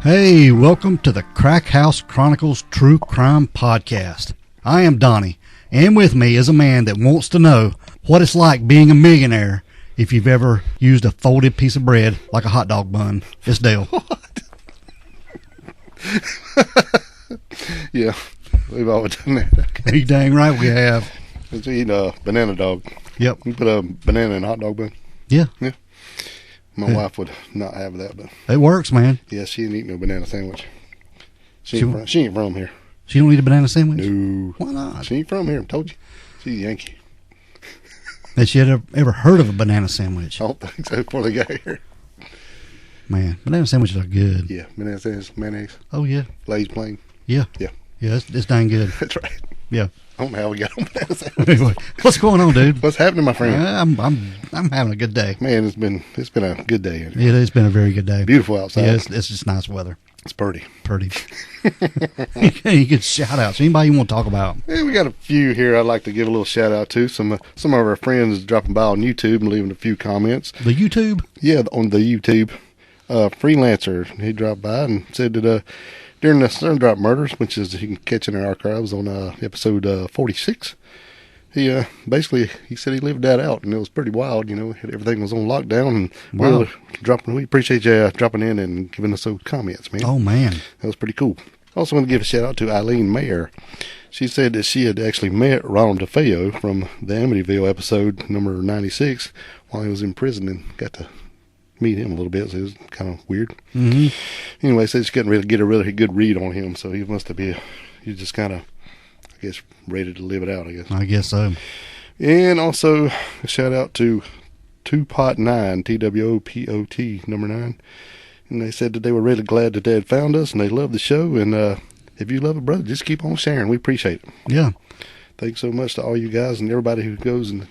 Hey, welcome to the Crack House Chronicles True Crime Podcast. I am Donnie, and with me is a man that wants to know what it's like being a millionaire if you've ever used a folded piece of bread like a hot dog bun. It's Dale. What? Yeah, we've always done that. You dang right we have. Let's eat a banana dog. Yep. You put a banana in a hot dog bun. Yeah. Yeah. My wife would not have that, but it works, man. yeah, she ain't eat no banana sandwich. She ain't from here. She don't eat a banana sandwich? No. Why not? She ain't from here, I told you. She's a Yankee. Has she ever heard of a banana sandwich? I don't think so before they got here. Man, banana sandwiches are good. Yeah, banana sandwich, mayonnaise, Oh, yeah. Lay's plain. Yeah. Yeah. Yeah, it's dang good. That's right. Yeah. I don't know how we got on banana sandwich. Anyway, what's going on, dude? What's happening, my friend? I'm having a good day. Man, it's been a good day. It has been a very good day. Beautiful outside. Yeah, it's just nice weather. It's pretty. You get shout outs. Anybody you want to talk about? Yeah, we got a few here I'd like to give a little shout out to. Some of our friends dropping by on YouTube and leaving a few comments. The YouTube? Yeah, on the YouTube. Freelancer, he dropped by and said that during the Sundrop murders, which is you can catch in our archives on episode 46, he basically he said he lived that out, and it was pretty wild. You know, everything was on lockdown, and wow. We appreciate you dropping in and giving us those comments, man. Oh man, that was pretty cool. Also want to give a shout out to Eileen Mayer. She said that she had actually met Ronald DeFeo from the Amityville episode number 96 while he was in prison, and got to meet him a little bit, so it was kind of weird. Mm-hmm. Anyway, said she couldn't really get a really good read on him, so he must have been, he's just kind of, I guess, ready to live it out, I guess so. And also, a shout out to Twopot9, TWOPOT, number 9. And they said that they were really glad that they had found us, and they love the show, and if you love it, brother, just keep on sharing. We appreciate it. Yeah. Thanks so much to all you guys and everybody who goes and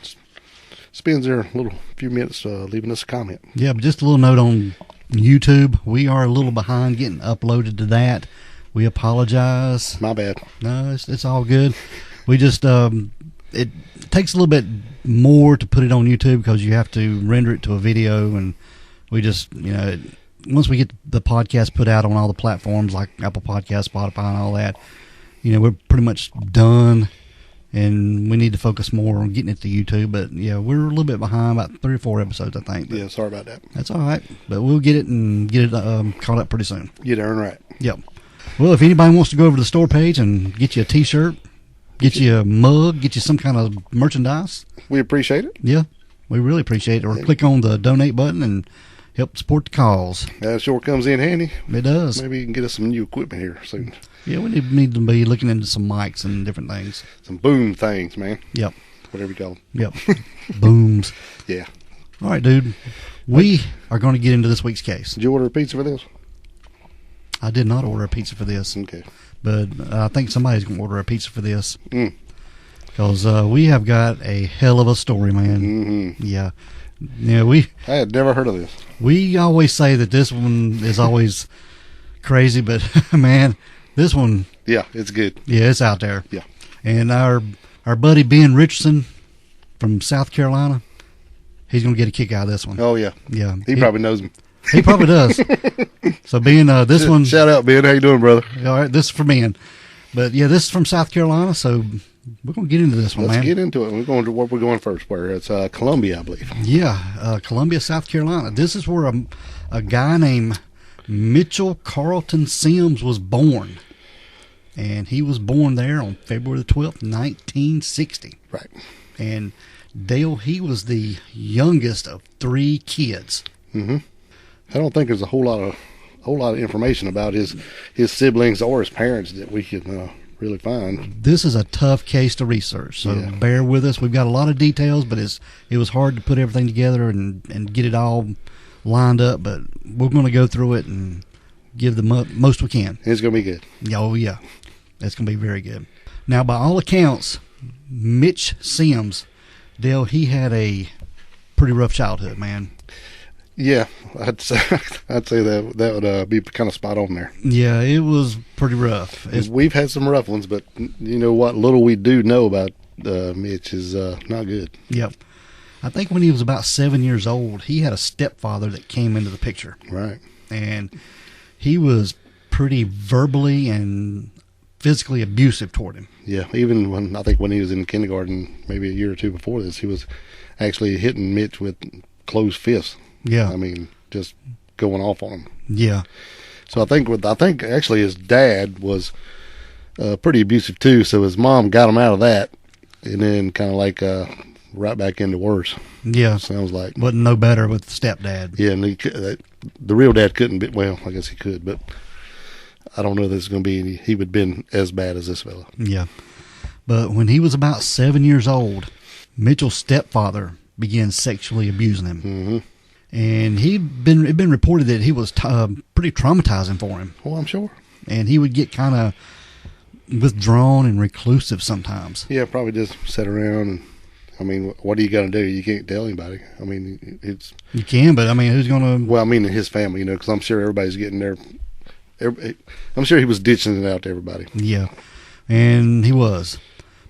spends their little few minutes leaving us a comment. Yeah, but just a little note on YouTube. We are a little behind getting uploaded to that. We apologize. My bad. No, it's all good. We just it takes a little bit more to put it on YouTube because you have to render it to a video, and we just once we get the podcast put out on all the platforms like Apple Podcasts, Spotify, and all that, we're pretty much done. And we need to focus more on getting it to YouTube. But, yeah, we're a little bit behind, about 3 or 4 episodes, I think. Yeah, sorry about that. That's all right. But we'll get it caught up pretty soon. You're darn right. Yep. Well, if anybody wants to go over to the store page and get you a T-shirt, get you a mug, get you some kind of merchandise. We appreciate it. Yeah, we really appreciate it. Or click on the donate button and help support the cause. That sure comes in handy. It does. Maybe you can get us some new equipment here soon. Yeah, we need to be looking into some mics and different things. Some boom things, man. Yep. Whatever you call them. Yep. Booms. Yeah. All right, dude. We are going to get into this week's case. Did you order a pizza for this? I did not order a pizza for this. Okay. But I think somebody's going to order a pizza for this. Mm. Because we have got a hell of a story, man. Mm-hmm. Yeah. Yeah, I had never heard of this. We always say that this one is always crazy, but, man, this one... Yeah, it's good. Yeah, it's out there. Yeah. And our buddy Ben Richardson from South Carolina, he's going to get a kick out of this one. Oh, yeah. Yeah. He probably knows him. He probably does. So, Ben, this one... Shout out, Ben. How you doing, brother? All right, this is for Ben. But, yeah, this is from South Carolina, so we're going to get into this one, Let's man. get into it. We're going to where we're going first, where it's Columbia, I believe. Yeah, Columbia, South Carolina. This is where a guy named Mitchell Carlton Sims was born. And he was born there on February the 12th, 1960. Right. And Dale, he was the youngest of 3 kids. Mm-hmm. I don't think there's a whole lot of information about his siblings or his parents that we can really find. This is a tough case to research, so bear with us. We've got a lot of details, but it was hard to put everything together and get it all lined up. But we're going to go through it and give the most we can. It's going to be good. Oh, yeah. It's going to be very good. Now, by all accounts, Mitch Sims, Dale, he had a pretty rough childhood, man. Yeah, I'd say that would be kind of spot on there. Yeah, it was pretty rough. We've had some rough ones, but you know what little we do know about Mitch is not good. Yep. I think when he was about 7 years old, he had a stepfather that came into the picture. Right. And he was pretty verbally and physically abusive toward him. Yeah, even when he was in kindergarten, maybe a year or two before this, he was actually hitting Mitch with closed fists. Yeah. I mean, just going off on him. Yeah. So I think actually his dad was pretty abusive too. So his mom got him out of that, and then kind of like right back into worse. Yeah. Sounds like wasn't no better with the stepdad. Yeah, and the real dad couldn't be. Well, I guess he could, but I don't know that it's going to be he would have been as bad as this fella. Yeah. But when he was about 7 years old, Mitchell's stepfather began sexually abusing him. Mm-hmm. And it'd been reported that he was pretty traumatizing for him. Well, I'm sure. And he would get kind of withdrawn and reclusive sometimes. Yeah, probably just sit around and, I mean, what are you going to do? You can't tell anybody. I mean, it's... You can, but I mean, who's going to... Well, I mean, his family, because I'm sure everybody's getting there. I'm sure he was ditching it out to everybody. Yeah, and he was,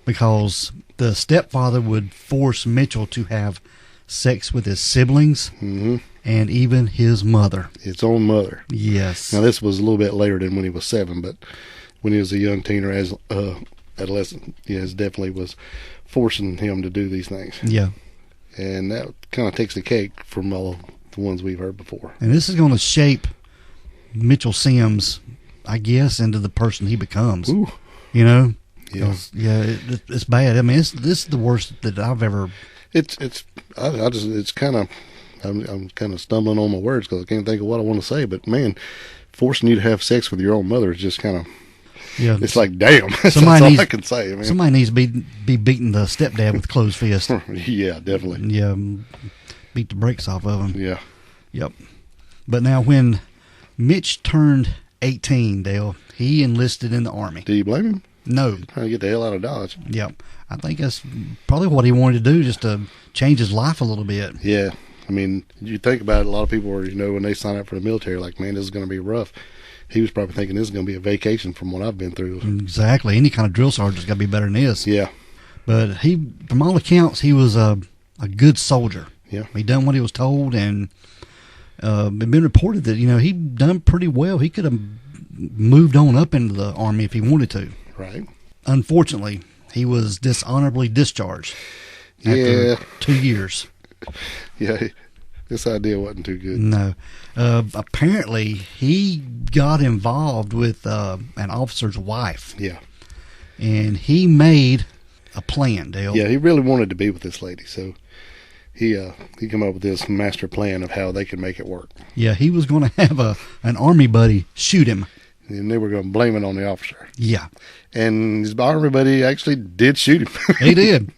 because the stepfather would force Mitchell to have sex with his siblings and even his mother. His own mother. Yes. Now, this was a little bit later than when he was 7, but when he was a young teen or adolescent, yes, definitely was forcing him to do these things. Yeah. And that kind of takes the cake from all the ones we've heard before. And this is going to shape Mitchell Sims, I guess, into the person he becomes. Ooh. You know? Yeah. Yeah, it's bad. I mean, this is the worst that I've ever... I'm kind of stumbling on my words because I can't think of what I want to say, but man, forcing you to have sex with your own mother is just kind of... Yeah, it's like, damn. That's all I can say. Man. Somebody needs to be beating the stepdad with closed fists. Yeah, definitely. Yeah, beat the brakes off of him. Yeah. Yep. But now when Mitch turned 18, Dale, he enlisted in the Army. Do you blame him? No. He's trying to get the hell out of Dodge. Yep. I think that's probably what he wanted to do, just to change his life a little bit. Yeah. I mean, you think about it, a lot of people are, when they sign up for the military, like, man, this is going to be rough. He was probably thinking this is going to be a vacation from what I've been through. Exactly. Any kind of drill sergeant's got to be better than this. Yeah. But from all accounts, he was a good soldier. Yeah. He done what he was told, and it's been reported that, he done pretty well. He could have moved on up into the Army if he wanted to. Right. Unfortunately, he was dishonorably discharged after 2 years. Yeah. This idea wasn't too good. No. Apparently, he got involved with an officer's wife. Yeah. And he made a plan, Dale. Yeah, he really wanted to be with this lady, so he came up with this master plan of how they could make it work. Yeah, he was going to have an Army buddy shoot him. And they were going to blame it on the officer. Yeah. And his Army buddy actually did shoot him. He did.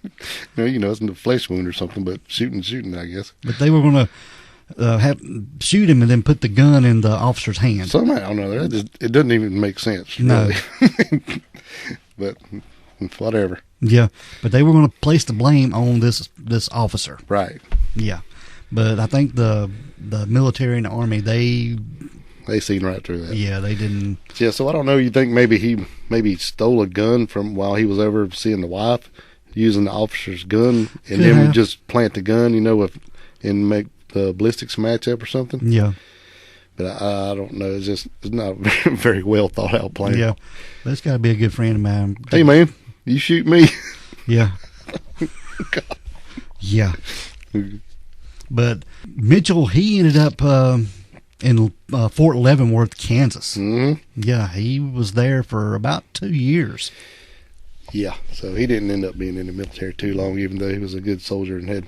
It's a flesh wound or something, but shooting, I guess. But they were going to shoot him and then put the gun in the officer's hand. Somehow or another, it doesn't even make sense. No. Really. But whatever. Yeah, but they were going to place the blame on this officer. Right. Yeah. But I think the military and the Army, they seen right through that. Yeah, they didn't. Yeah, so I don't know. You think maybe he stole a gun from while he was over seeing the wife, using the officer's gun, and then would just plant the gun, and make the ballistics match up or something? Yeah. But I don't know. It's not a very well thought out plan. Yeah. That's got to be a good friend of mine. Hey, man, you shoot me. Yeah. Yeah. But Mitchell, he ended up in Fort Leavenworth, Kansas. Mm-hmm. Yeah, he was there for about 2 years. Yeah, so he didn't end up being in the military too long, even though he was a good soldier and had...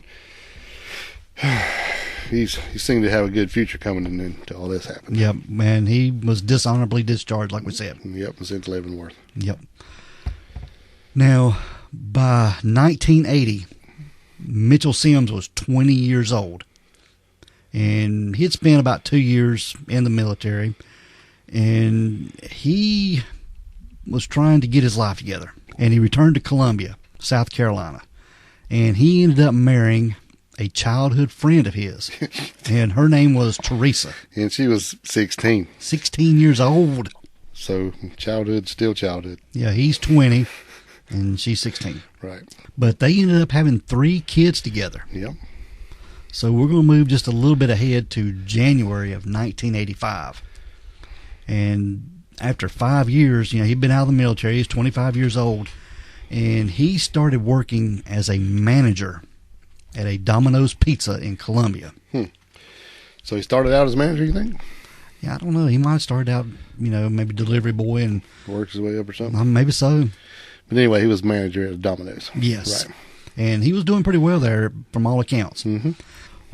he seemed to have a good future coming, and then all this happened. Yep, and he was dishonorably discharged, like we said. Yep, was in Leavenworth. Yep. Now, by 1980, Mitchell Sims was 20 years old. And he had spent about 2 years in the military. And he was trying to get his life together. And he returned to Columbia, South Carolina. And he ended up marrying a childhood friend of his. And her name was Teresa. And she was 16. 16 years old. So childhood, still childhood. Yeah, he's 20 and she's 16. Right. But they ended up having 3 kids together. Yep. So we're going to move just a little bit ahead to January of 1985. And after 5 years, he'd been out of the military. He's 25 years old, and he started working as a manager at a Domino's Pizza in Columbia. So he started out as manager, you think? Yeah, I don't know. He might have started out, maybe delivery boy and works his way up or something. Maybe so. But anyway, he was manager at Domino's. Yes. Right. And he was doing pretty well there from all accounts. Mm-hmm.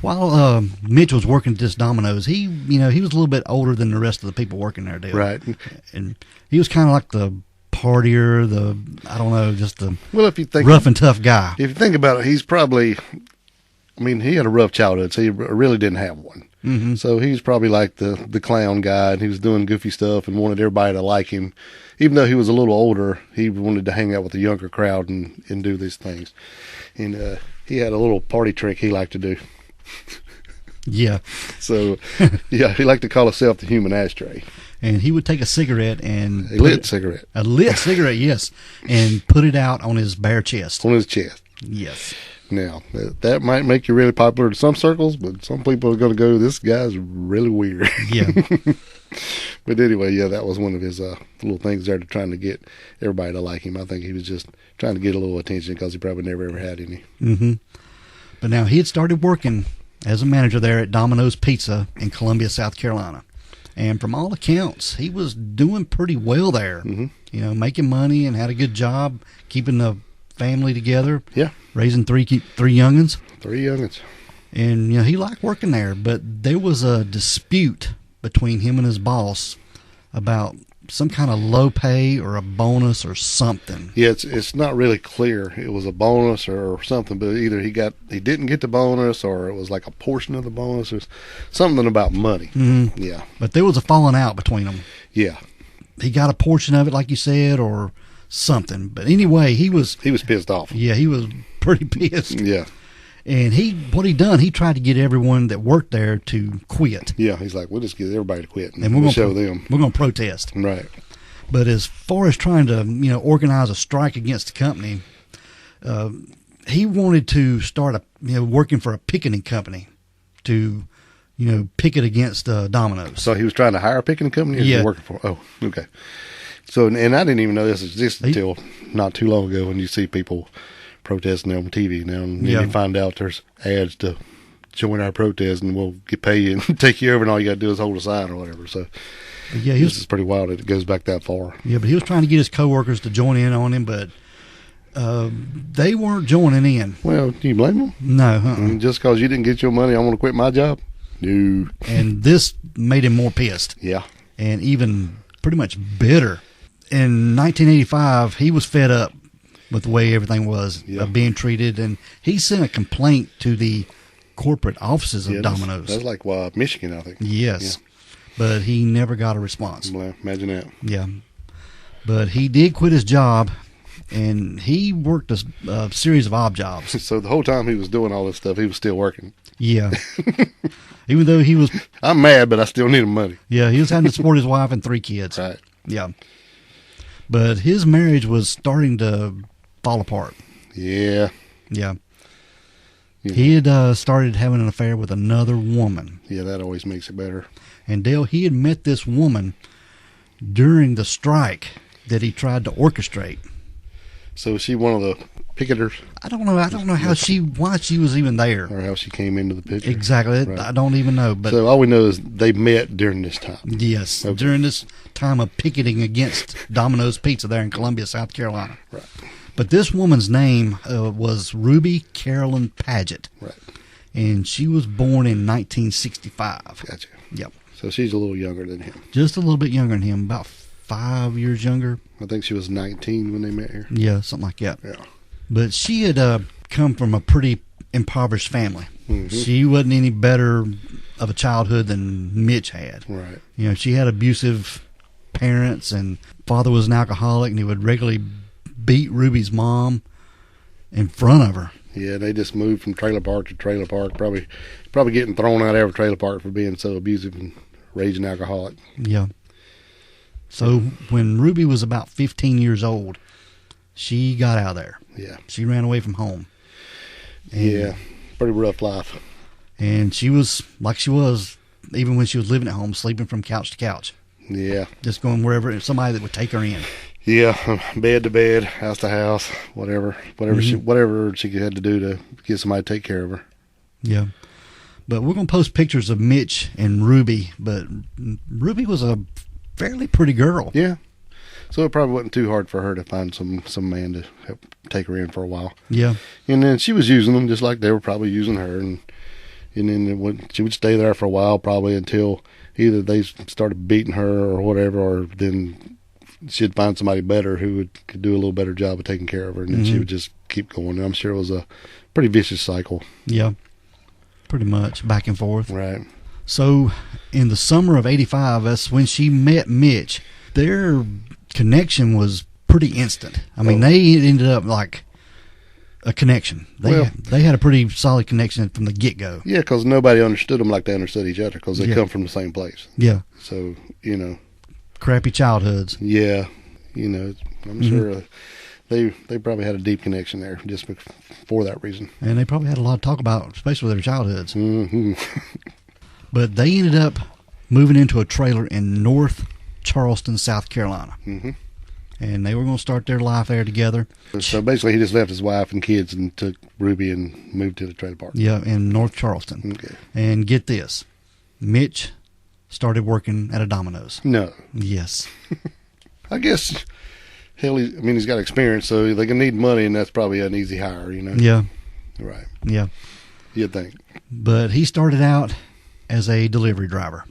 While Mitch was working at this Domino's, he was a little bit older than the rest of the people working there, Dale. Right. And he was kind of like the partier, just the if you think rough and tough guy. If you think about it, he's probably, he had a rough childhood, so he really didn't have one. Mm-hmm. So he's probably like the clown guy, and he was doing goofy stuff and wanted everybody to like him. Even though he was a little older, he wanted to hang out with the younger crowd and do these things. And he had a little party trick he liked to do. Yeah. So, he liked to call himself the human ashtray. And he would take a cigarette and... A lit cigarette, yes. And put it out on his bare chest. On his chest. Yes. Now, that might make you really popular in some circles, but some people are going to go, this guy's really weird. Yeah. But anyway, that was one of his little things there to trying to get everybody to like him. I think he was just trying to get a little attention because he probably never ever had any. Mm-hmm. But now he had started working as a manager there at Domino's Pizza in Columbia, South Carolina. And from all accounts, he was doing pretty well there. Mm-hmm. Making money and had a good job, keeping the family together. Yeah. Raising three youngins. 3 youngins. And, he liked working there. But there was a dispute between him and his boss about some kind of low pay or a bonus or something. Yeah, it's not really clear. It was a bonus or something, but either he didn't get the bonus, or it was like a portion of the bonus, or something about money. Mm-hmm. Yeah. But there was a falling out between them. Yeah. He got a portion of it, like you said, or something. But anyway, he was pissed off. Yeah, he was pretty pissed. Yeah. And he tried to get everyone that worked there to quit. Yeah, he's like, we'll just get everybody to quit, and we'll show them. We're going to protest. Right. But as far as trying to, organize a strike against the company, he wanted to start working for a picketing company to, picket against Domino's. So he was trying to hire a picketing company, or yeah, was he working for? Oh, okay. So, and I didn't even know this existed until not too long ago, when you see people protesting on TV now, and then you find out there's ads to join our protest, and we'll pay you and take you over, and all you got to do is hold a sign or whatever. So, this is pretty wild that it goes back that far. Yeah, but he was trying to get his coworkers to join in on him, but they weren't joining in. Well, do you blame them? No. Just because you didn't get your money, I want to quit my job? No. And this made him more pissed. Yeah. And even pretty much bitter. In 1985, he was fed up with the way everything was being treated, and he sent a complaint to the corporate offices of Domino's. That's like Michigan, I think. Yes. Yeah. But he never got a response. Well, imagine that. Yeah. But he did quit his job, and he worked a series of odd jobs. So the whole time he was doing all this stuff, he was still working. Yeah. Even though he was... I'm mad, but I still need money. Yeah, he was having to support his wife and 3 kids. Right. Yeah. But his marriage was starting to fall apart. Yeah. Yeah. He had started having an affair with another woman. Yeah, that always makes it better. And Dale, he had met this woman during the strike that he tried to orchestrate. So is she one of the picketers? I don't know. I don't know why she was even there, or how she came into the picture. Exactly. Right. I don't even know. But so all we know is they met during this time. Yes, okay. During this time of picketing against Domino's Pizza there in Columbia, South Carolina. Right. But this woman's name was Ruby Carolyn Padgett. Right. And she was born in 1965. Gotcha. Yep. So she's a little younger than him. Just a little bit younger than him, about 5 years younger. I think she was 19 when they met here. Yeah, something like that. Yeah. But she had come from a pretty impoverished family. Mm-hmm. She wasn't any better of a childhood than Mitch had. Right. You know, she had abusive parents, and father was an alcoholic, and he would regularly beat Ruby's mom in front of her. Yeah, they just moved from trailer park to trailer park, probably getting thrown out of every trailer park for being so abusive and raging alcoholic. Yeah. So when Ruby was about 15 years old, she got out of there. Yeah. She ran away from home. And, yeah, pretty rough life. And she was, like she was, even when she was living at home, sleeping from couch to couch. Yeah. Just going wherever, somebody that would take her in. Yeah, bed to bed, house to house, whatever she had to do to get somebody to take care of her. Yeah. But we're going to post pictures of Mitch and Ruby, but Ruby was a fairly pretty girl. Yeah. So it probably wasn't too hard for her to find some man to help take her in for a while. Yeah. And then she was using them just like they were probably using her. And then she would stay there for a while, probably until either they started beating her or whatever, or then she'd find somebody better who could do a little better job of taking care of her. And then she would just keep going. And I'm sure it was a pretty vicious cycle. Yeah. Pretty much back and forth. Right. So in the summer of 85, that's when she met Mitch. Their connection was pretty instant. I mean, they ended up like a connection. They had a pretty solid connection from the get-go. Yeah, because nobody understood them like they understood each other because they come from the same place. Yeah. So, crappy childhoods. Yeah. I'm sure they probably had a deep connection there just for that reason. And they probably had a lot to talk about, especially with their childhoods. Mm-hmm. But they ended up moving into a trailer in North Charleston, South Carolina. Mm-hmm. And they were going to start their life there together. So basically he just left his wife and kids and took Ruby and moved to the trailer park. Yeah, in North Charleston. Okay. And get this, Mitch started working at a Domino's. No. Yes. I guess, he's got experience, so they can need money, and that's probably an easy hire, Yeah. Right. Yeah. You'd think. But he started out as a delivery driver.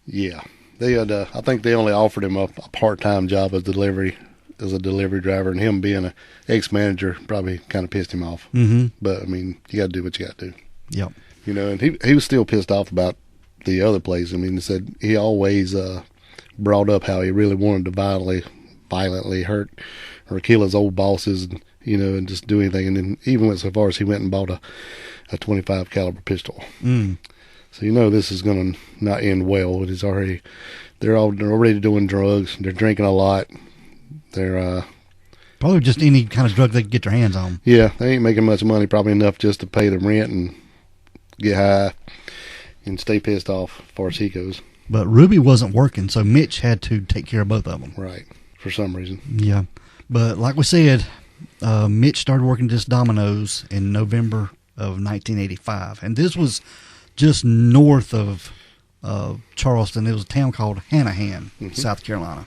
Yeah. They had, I think they only offered him a part-time job as a delivery driver, and him being an ex-manager probably kind of pissed him off. Mm-hmm. But, you got to do what you got to do. Yep. And he was still pissed off about the other place. He said he always brought up how he really wanted to violently hurt or kill his old bosses, and just do anything. And then even went so far as he went and bought a 25 caliber pistol. Mm. So this is going to not end well. They're already doing drugs. They're drinking a lot. They're probably just any kind of drug they can get their hands on. Yeah, they ain't making much money. Probably enough just to pay the rent and get high and stay pissed off as far as he goes. But Ruby wasn't working, so Mitch had to take care of both of them. Right, for some reason. Yeah, but like we said, Mitch started working at this Domino's in November of 1985, and this was just north of Charleston. It was a town called Hanahan, South Carolina.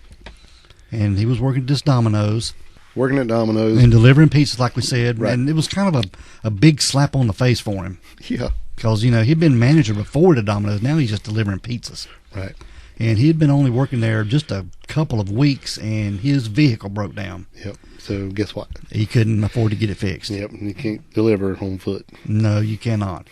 And he was working at this Domino's. Working at Domino's. And delivering pizzas, like we said. Right. And it was kind of a big slap on the face for him. Yeah. Because, he'd been manager before at Domino's. Now he's just delivering pizzas. Right. And he had been only working there just a couple of weeks, and his vehicle broke down. Yep. So guess what? He couldn't afford to get it fixed. Yep. You can't deliver on foot. No, you cannot.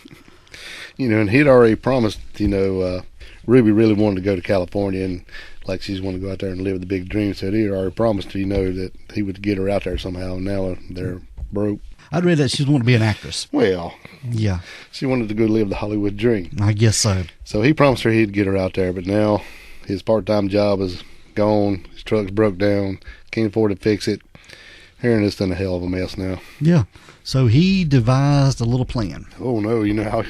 And he'd already promised, Ruby really wanted to go to California, and like she's wanted to go out there and live the big dream. So he'd already promised, that he would get her out there somehow. And now they're broke. I'd read that she wanted to be an actress. Well, yeah. She wanted to go live the Hollywood dream. I guess so. So he promised her he'd get her out there, but now his part-time job is gone. His truck's broke down. Can't afford to fix it. Aaron is in a hell of a mess now. Yeah. So he devised a little plan. Oh, no. How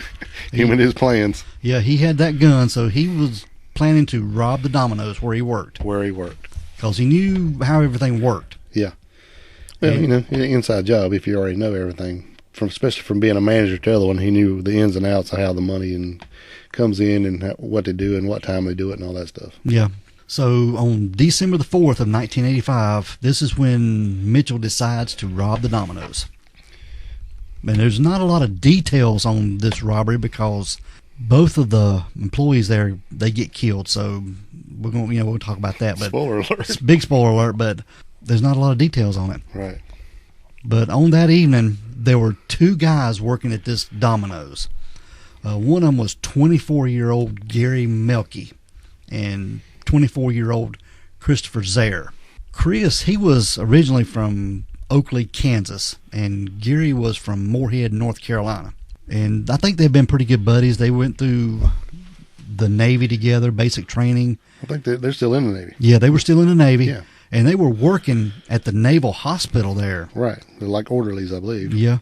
him and his plans. Yeah, he had that gun, so he was planning to rob the Domino's where he worked. Because he knew how everything worked. Yeah. Well, an inside job if you already know everything. Especially from being a manager to the other one, he knew the ins and outs of how the money comes in and what they do and what time they do it and all that stuff. Yeah. So on December the 4th of 1985, this is when Mitchell decides to rob the Domino's. And there's not a lot of details on this robbery because both of the employees there, they get killed. So we're going, we'll talk about that. But spoiler alert. It's a big spoiler alert, but there's not a lot of details on it. Right. But on that evening, there were two guys working at this Domino's. One of them was 24-year-old Gary Melky and 24-year-old Christopher Zare. Chris, he was originally from Oakley, Kansas, and Gary was from Moorhead, North Carolina. And I think they've been pretty good buddies. They went through the Navy together, basic training. I think they're still in the Navy. Yeah, they were still in the Navy. Yeah. And they were working at the Naval Hospital there. Right. They're like orderlies, I believe. Yeah.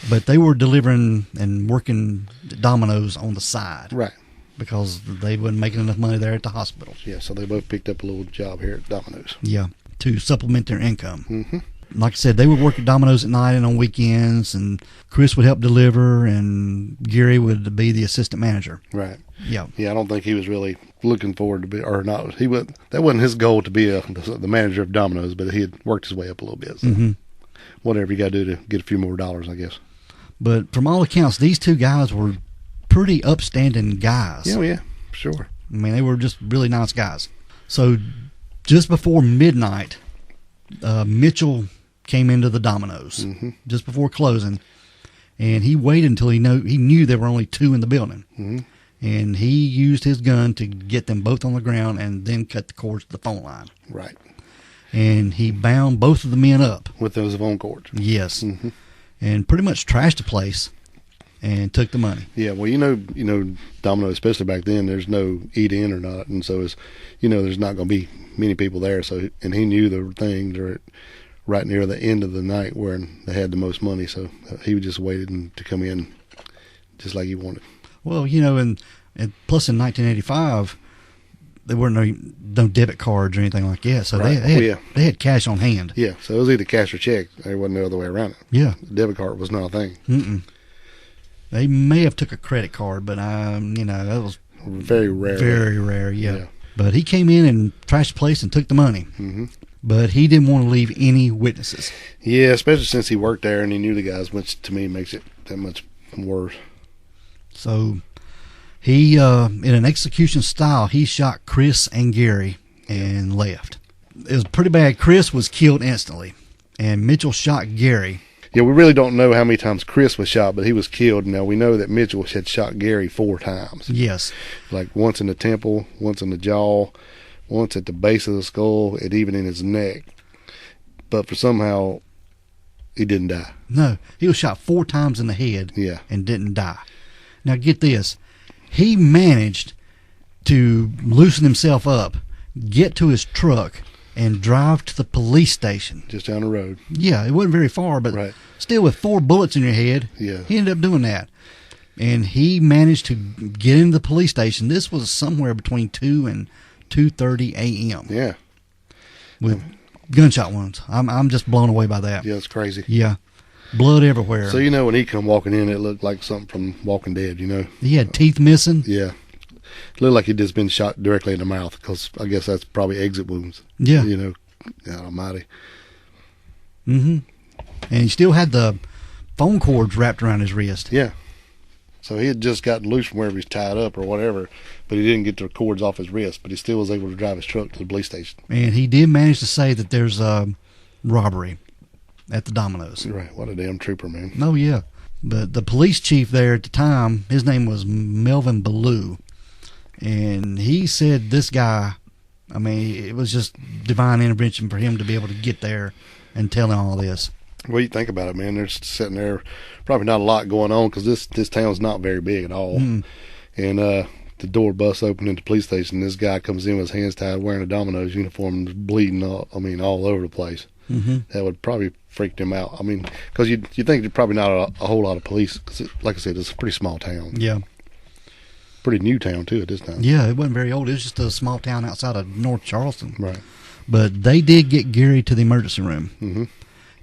But they were delivering and working Domino's on the side. Right. because they wasn't making enough money there at the hospital. Yeah, so they both picked up a little job here at Domino's. Yeah, to supplement their income. Mm-hmm. Like I said, they would work at Domino's at night and on weekends, and Chris would help deliver, and Gary would be the assistant manager. Right. Yeah. Yeah, I don't think he was really looking forward to be, or not. That wasn't his goal to be the manager of Domino's, but he had worked his way up a little bit. So Mm-hmm. whatever you got to do to get a few more dollars, I guess. But from all accounts, these two guys were pretty upstanding guys. Yeah, sure. I mean, they were just really nice guys. So just before midnight, Mitchell came into the Domino's just before closing, and he waited until he knew there were only two in the building. Mm-hmm. And he used his gun to get them both on the ground and then cut the cords to the phone line. Right. And he bound both of the men up. With those phone cords. Yes. Mm-hmm. And pretty much trashed the place and took the money. Yeah, well, you know, Domino, especially back then, there's no eat in or not, and so it's, there's not going to be many people there. So, and he knew the things are right near the end of the night where they had the most money, so he just waited to come in, just like he wanted. Well, and plus in 1985, there weren't no debit cards or anything like that, so Right. they had cash on hand. Yeah, so it was either cash or check. There wasn't no other way around it. Yeah, The debit card was not a thing. Mm-mm. They may have took a credit card, but that was Very rare. very rare. Yeah. But he came in and trashed the place and took the money. Mm-hmm. But he didn't want to leave any witnesses. Yeah, especially since he worked there and he knew the guys, which to me makes it that much worse. So he, in an execution style, he shot Chris and Gary and left. It was pretty bad. Chris was killed instantly, and Mitchell shot Gary. Yeah, we really don't know how many times Chris was shot, but he was killed. Now, we know that Mitchell had shot Gary 4 times. Yes. Like once in the temple, once in the jaw, once at the base of the skull, and even in his neck. But for somehow, he didn't die. No, he was shot 4 times in the head and didn't die. Now, get this. He managed to loosen himself up, get to his truck, and drive to the police station. Just down the road. Yeah, it wasn't very far, but Right. still with 4 bullets in your head, Yeah. he ended up doing that. And he managed to get into the police station. This was somewhere between 2 and 2:30 a.m. Yeah. with gunshot wounds. I'm just blown away by that. Yeah, it's crazy. Yeah. Blood everywhere. So, when he come walking in, it looked like something from Walking Dead, He had teeth missing. Yeah. It looked like he'd just been shot directly in the mouth, because I guess that's probably exit wounds. Yeah. God almighty. Mm-hmm. And he still had the phone cords wrapped around his wrist. Yeah. So he had just gotten loose from wherever he's tied up or whatever, but he didn't get the cords off his wrist, but he still was able to drive his truck to the police station. And he did manage to say that there's a robbery at the Domino's. Right. What a damn trooper, man. Oh, yeah. But the police chief there at the time, his name was Melvin Ballou. And he said this guy, it was just divine intervention for him to be able to get there and tell him all this. What do you think about it, man? They're sitting there, probably not a lot going on, because this town's not very big at all. Mm. And the door busts open into the police station. This guy comes in with his hands tied, wearing a Domino's uniform, bleeding all over the place. Mm-hmm. That would probably freak them out. Because you think there's probably not a whole lot of police, because like I said, it's a pretty small town. Yeah. Pretty new town, too, at this time. Yeah, it wasn't very old. It was just a small town outside of North Charleston. Right. But they did get Gary to the emergency room. Mm-hmm.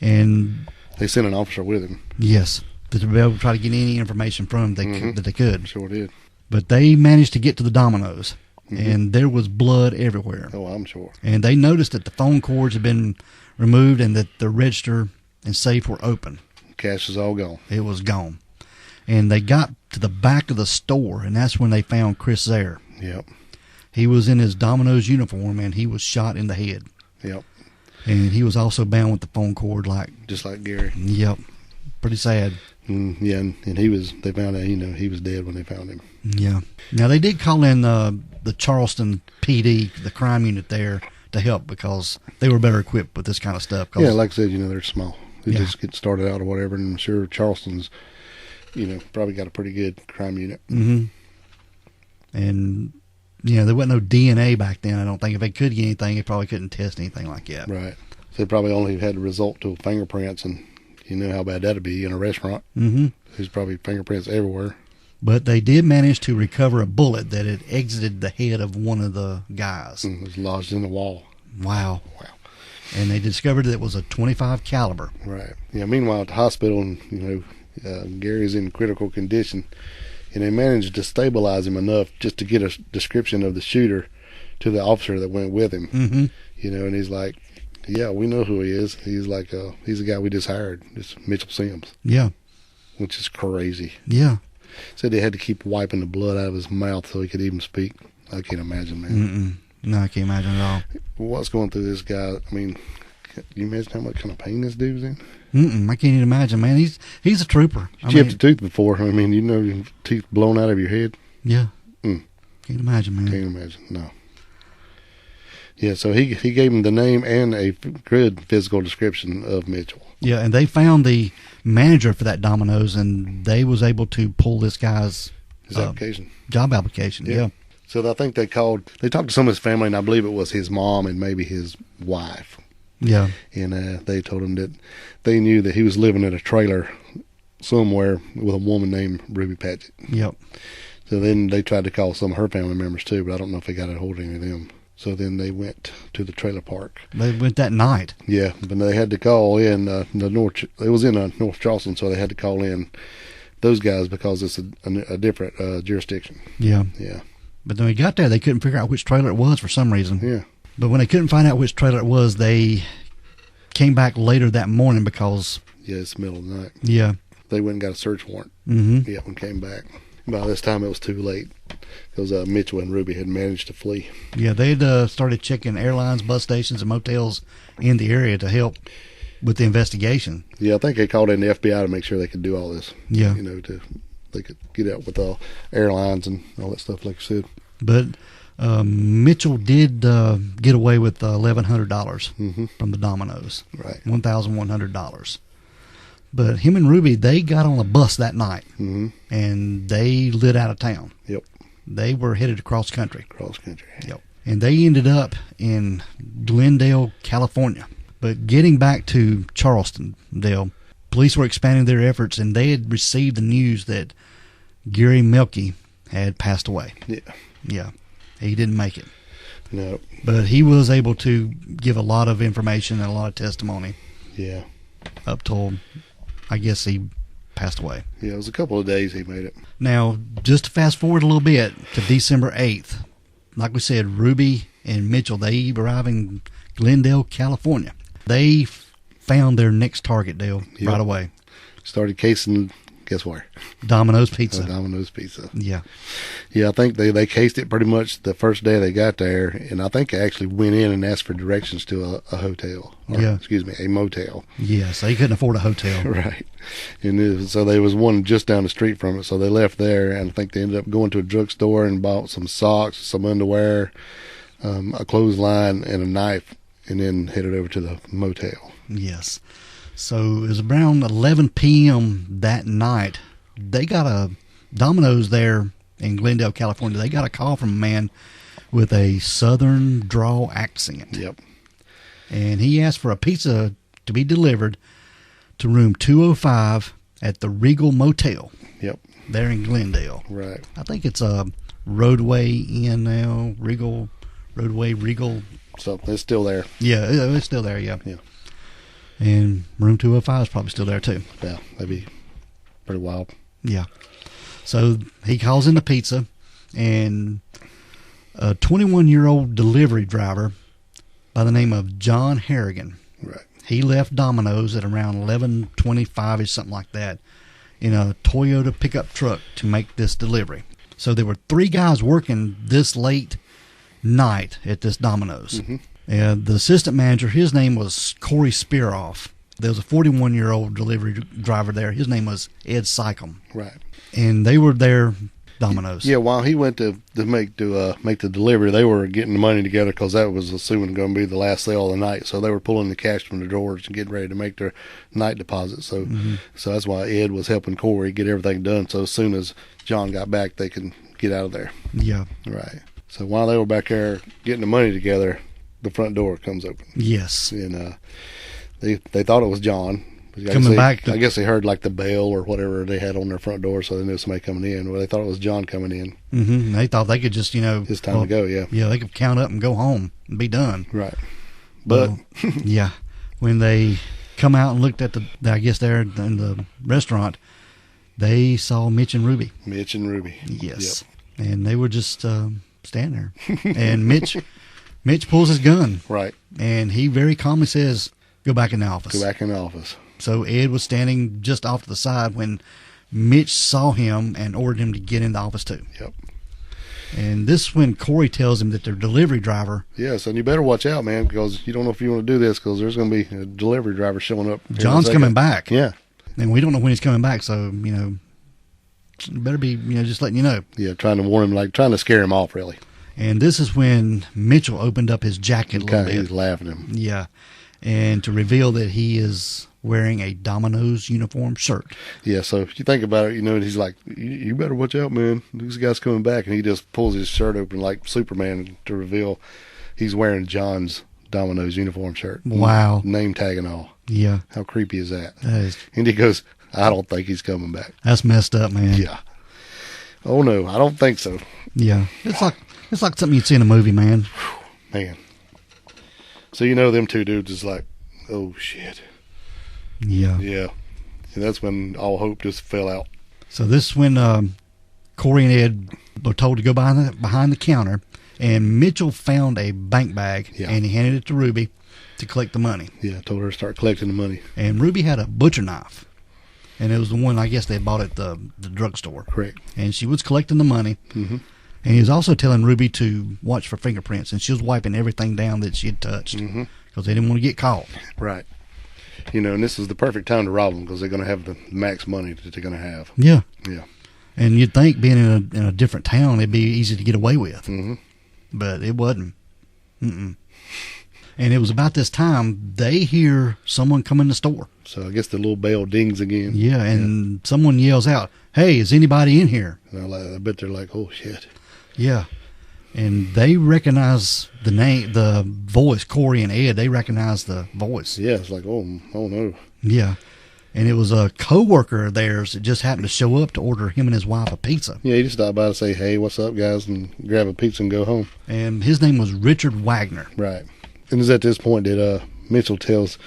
And they sent an officer with him. yes, to be able to try to get any information from him that they could. Sure did. But they managed to get to the Domino's, and there was blood everywhere. Oh, I'm sure. And they noticed that the phone cords had been removed and that the register and safe were open. Cash is all gone. It was gone. And they got to the back of the store, and that's when they found Chris there. Yep. He was in his Domino's uniform, and he was shot in the head. Yep. And he was also bound with the phone cord, just like Gary. Yep. Pretty sad. Yeah, and they found out, he was dead when they found him. Yeah. Now, they did call in the Charleston PD, the crime unit there, to help, because they were better equipped with this kind of stuff. Yeah, like I said, they're small. They Yeah. just get started out or whatever, and I'm sure Charleston's, probably got a pretty good crime unit. Mm-hmm. And, there wasn't no DNA back then. I don't think if they could get anything, they probably couldn't test anything like that. Right. So they probably only had a result to fingerprints, and you know how bad that'd be in a restaurant. Mm-hmm. There's probably fingerprints everywhere. But they did manage to recover a bullet that had exited the head of one of the guys. It was lodged in the wall. Wow. And they discovered that it was a .25 caliber. Right. Yeah. Meanwhile, at the hospital, Gary's in critical condition, and they managed to stabilize him enough just to get a description of the shooter to the officer that went with him. Mm-hmm. And he's like, "Yeah, we know who he is. He's like, he's the guy we just hired. It's Mitchell Sims." Yeah. Which is crazy. Yeah. Said they had to keep wiping the blood out of his mouth so he could even speak. I can't imagine, man. Mm-mm. No, I can't imagine at all. What's going through this guy? I mean, can you imagine how much kind of pain this dude's in? I can't even imagine, man. He's a trooper. Chipped a tooth before. I mean, your teeth blown out of your head. Yeah. Can't imagine, man. Can't imagine. No. Yeah, so he gave him the name and a good physical description of Mitchell. Yeah, and they found the manager for that Domino's, and they was able to pull this guy's application. Job application. Yeah. So I think they talked to some of his family, and I believe it was his mom and maybe his wife. Yeah. And they told him that they knew that he was living in a trailer somewhere with a woman named Ruby Padgett. Yep. So then they tried to call some of her family members too, but I don't know if they got a hold of any of them. So then they went to the trailer park. They went that night. Yeah, but they had to call in it was in North Charleston, so they had to call in those guys because it's a different jurisdiction. Yeah. Yeah. But when we got there, they couldn't figure out which trailer it was for some reason. Yeah. But when they couldn't find out which trailer it was, they came back later that morning because... Yeah, it's the middle of the night. Yeah. They went and got a search warrant. Mm-hmm. Yeah, and came back. By this time, it was too late because Mitchell and Ruby had managed to flee. Yeah, they'd started checking airlines, bus stations, and motels in the area to help with the investigation. Yeah, I think they called in the FBI to make sure they could do all this. Yeah. They could get out with airlines and all that stuff, like you said. But Mitchell did get away with $1,100 from the Domino's. Right. $1,100. But him and Ruby, they got on a bus that night, and they lit out of town. Yep. They were headed across country. Cross country. Yep. And they ended up in Glendale, California. But getting back to Charleston, Dale, police were expanding their efforts, and they had received the news that Gary Melky had passed away. Yeah. Yeah. He didn't make it. No. But he was able to give a lot of information and a lot of testimony. Yeah. Up till, I guess, he passed away. Yeah, it was a couple of days he made it. Now, just to fast forward a little bit to December 8th, like we said, Ruby and Mitchell, they arrived in Glendale, California. They found their next target, Dale, right away. Started casing, guess where? Domino's Pizza. Domino's Pizza. Yeah. Yeah, I think they cased it pretty much the first day they got there, and I think they actually went in and asked for directions to a hotel. Excuse me, a motel. Yeah, so they couldn't afford a hotel. Right. And so there was one just down the street from it, so they left there, and I think they ended up going to a drugstore and bought some socks, some underwear, a clothesline, and a knife, and then headed over to the motel. Yes. So it was around 11 p.m. that night. They got a Domino's there in Glendale, California. They got a call from a man with a southern drawl accent. Yep. And he asked for a pizza to be delivered to room 205 at the Regal Motel. Yep. There in Glendale. Right. I think it's a Roadway Inn now. Regal. Something. It's still there. Yeah, it's still there, yeah. Yeah. And room 205 is probably still there, too. Yeah, that'd be pretty wild. Yeah. So he calls in the pizza, and a 21-year-old delivery driver by the name of John Harrigan. Right. He left Domino's at around 11:25 or something like that in a Toyota pickup truck to make this delivery. So there were 3 guys working this late night at this Domino's. And the assistant manager, his name was Corey Spearoff. There was a 41-year-old delivery driver there. His name was Ed Sycom. Right. And they were there, Domino's. Yeah, while he went to make the delivery, they were getting the money together because that was assuming going to be the last sale of the night. So they were pulling the cash from the drawers and getting ready to make their night deposit. So so that's why Ed was helping Corey get everything done. So as soon as John got back, they could get out of there. Yeah. Right. So while they were back there getting the money together, the front door comes open. Yes. And they thought it was John. coming back. I guess they heard like the bell or whatever they had on their front door, so they knew somebody coming in. Well, they thought it was John coming in. Mm-hmm. They thought they could just, it's time to go. Yeah. Yeah, they could count up and go home and be done. Right. But yeah, when they come out and looked at I guess there in the restaurant, they saw Mitch and Ruby. Mitch and Ruby. Yes. Yep. And they were just standing there. And Mitch pulls his gun. Right. And he very calmly says, "Go back in the office." Go back in the office. So Ed was standing just off to the side when Mitch saw him and ordered him to get in the office too. Yep. And this is when Corey tells him that their delivery driver... Yes, and you better watch out, man, because you don't know if you want to do this, because there's going to be a delivery driver showing up. John's coming back. Yeah. And we don't know when he's coming back, so, better be, just letting you know. Yeah, trying to warn him, like trying to scare him off, really. And this is when Mitchell opened up his jacket a little bit. He's laughing at him. Yeah. And to reveal that he is wearing a Domino's uniform shirt. Yeah, so if you think about it, he's like, you better watch out, man. This guy's coming back. And he just pulls his shirt open like Superman to reveal he's wearing John's Domino's uniform shirt. Wow. Name tag and all. Yeah. How creepy is that? That is. And he goes, I don't think he's coming back. That's messed up, man. Yeah. Oh, no, I don't think so. Yeah. It's like something you'd see in a movie, man. Man. So them two dudes is like, oh, shit. Yeah. Yeah. And that's when all hope just fell out. So this is when Corey and Ed were told to go behind the counter, and Mitchell found a bank bag, and he handed it to Ruby to collect the money. Yeah, told her to start collecting the money. And Ruby had a butcher knife, and it was the one I guess they bought at the drugstore. Correct. And she was collecting the money. Mm-hmm. And he was also telling Ruby to watch for fingerprints, and she was wiping everything down that she had touched because they didn't want to get caught. Right. And this is the perfect time to rob them because they're going to have the max money that they're going to have. Yeah. Yeah. And you'd think being in a different town, it'd be easy to get away with. Mm-hmm. But it wasn't. Mm-mm. And it was about this time they hear someone come in the store. So I guess the little bell dings again. Yeah, and someone yells out, "Hey, is anybody in here?" And I bet they're like, "Oh, shit." Yeah. And they recognize the voice, Corey and Ed. They recognize the voice. Yeah, it's like, oh no. Yeah. And it was a co-worker of theirs that just happened to show up to order him and his wife a pizza. Yeah, he just stopped by to say, "Hey, what's up, guys?" and grab a pizza and go home. And his name was Richard Wagner. Right. And it's at this point that Mitchell tells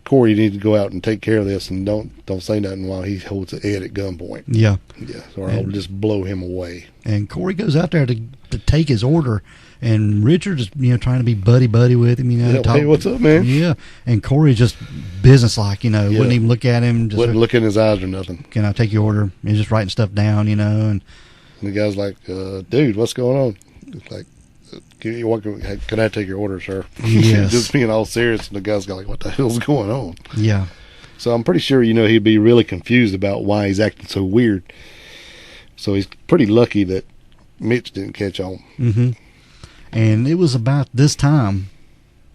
Corey, "You need to go out and take care of this, and don't say nothing while he holds Ed at gunpoint." Yeah. Yeah, or I'll just blow him away. And Corey goes out there to take his order, and Richard is trying to be buddy with him. Hey, what's up, man? Yeah. And Corey just businesslike, wouldn't even look at him. Just wouldn't look in his eyes or nothing. "Can I take your order?" He's just writing stuff down, and the guy's like, "Dude, what's going on?" It's like, "Can I take your order, sir?" Yes. Just being all serious, and the guy's like, "What the hell's going on?" Yeah. So I'm pretty sure, he'd be really confused about why he's acting so weird. So he's pretty lucky that Mitch didn't catch on. Mm-hmm. And it was about this time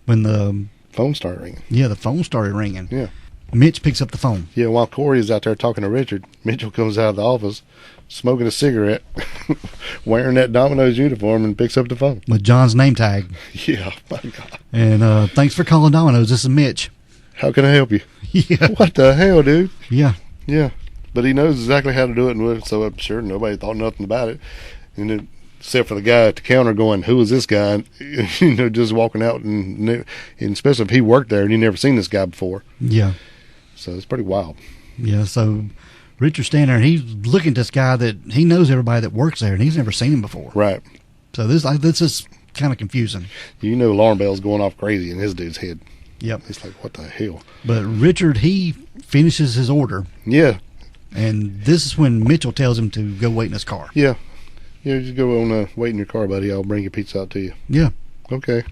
when the phone started ringing. Yeah, the phone started ringing. Yeah. Mitch picks up the phone. Yeah, while Corey is out there talking to Richard, Mitchell comes out of the office, smoking a cigarette, wearing that Domino's uniform, and picks up the phone. With John's name tag. Yeah, my God. And thanks for calling Domino's. This is Mitch. How can I help you? Yeah. What the hell, dude? Yeah. Yeah. But he knows exactly how to do it, and so I'm sure nobody thought nothing about it. And then, except for the guy at the counter going, "Who is this guy?" Just walking out, and especially if he worked there and you never seen this guy before. Yeah. So it's pretty wild. Yeah, so Richard's standing there, and he's looking at this guy that he knows everybody that works there, and he's never seen him before. Right. So this is kind of confusing. Alarm bell's going off crazy in his dude's head. Yep. It's like, what the hell? But Richard, he finishes his order. Yeah. And this is when Mitchell tells him to go wait in his car. Yeah. Yeah, just go on wait in your car, buddy. I'll bring your pizza out to you. Yeah. Okay.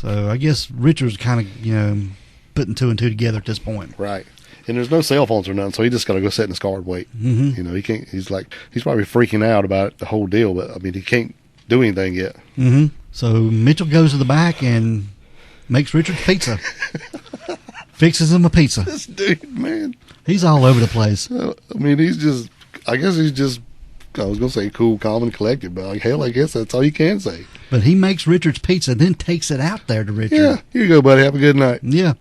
So I guess Richard's kind of, putting two and two together at this point. Right. And there's no cell phones or nothing, so he just got to go sit in his car and wait. Mm-hmm. He can't, he's probably freaking out about the whole deal, but he can't do anything yet. Mm-hmm. So Mitchell goes to the back and makes Richard pizza. Fixes him a pizza. This dude, man. He's all over the place. I guess he's just, I was going to say cool, calm, and collected, but I guess that's all you can say. But he makes Richard's pizza, then takes it out there to Richard. Yeah, here you go, buddy. Have a good night. Yeah.